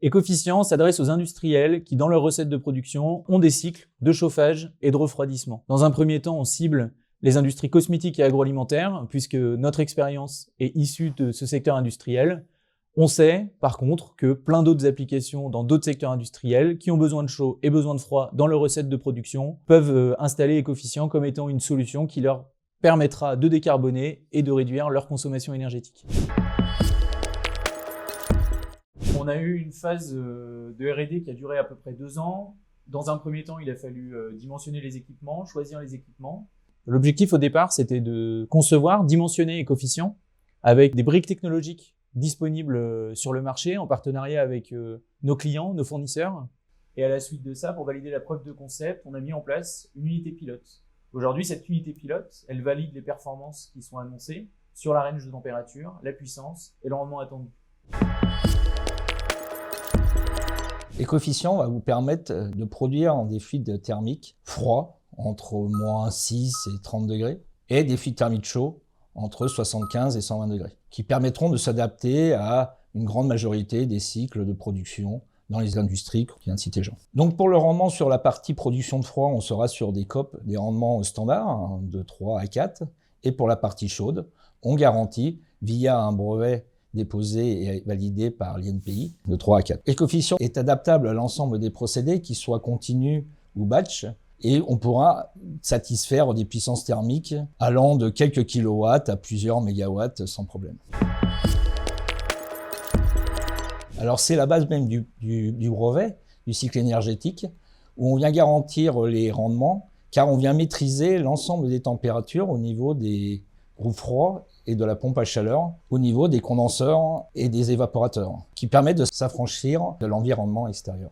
Ecoficient s'adresse aux industriels qui, dans leurs recettes de production, ont des cycles de chauffage et de refroidissement. Dans un premier temps, on cible les industries cosmétiques et agroalimentaires, puisque notre expérience est issue de ce secteur industriel. On sait, par contre, que plein d'autres applications dans d'autres secteurs industriels qui ont besoin de chaud et besoin de froid dans leurs recettes de production peuvent installer Ecoficient comme étant une solution qui leur permettra de décarboner et de réduire leur consommation énergétique. On a eu une phase de R&D qui a duré à peu près 2 ans. Dans un premier temps, il a fallu dimensionner les équipements, choisir les équipements. L'objectif au départ, c'était de concevoir, dimensionner Ecoficient avec des briques technologiques disponibles sur le marché en partenariat avec nos clients, nos fournisseurs. Et à la suite de ça, pour valider la preuve de concept, on a mis en place une unité pilote. Aujourd'hui, cette unité pilote, elle valide les performances qui sont annoncées sur la range de température, la puissance et le rendement attendu. Ecoficient va vous permettre de produire des fluides thermiques froids entre moins 6 et 30 degrés et des fluides thermiques chauds entre 75 et 120 degrés qui permettront de s'adapter à une grande majorité des cycles de production dans les industries qu'on vient de citer Jean. Donc pour le rendement sur la partie production de froid, on sera sur des COP, des rendements standards de 3 à 4. Et pour la partie chaude, on garantit via un brevet déposé et validé par l'INPI de 3 à 4. Ecoficient est adaptable à l'ensemble des procédés, qu'ils soient continus ou batch, et on pourra satisfaire des puissances thermiques allant de quelques kilowatts à plusieurs mégawatts sans problème. Alors c'est la base même du brevet, du cycle énergétique, où on vient garantir les rendements, car on vient maîtriser l'ensemble des températures au niveau des groupes froids et de la pompe à chaleur, au niveau des condenseurs et des évaporateurs, qui permettent de s'affranchir de l'environnement extérieur.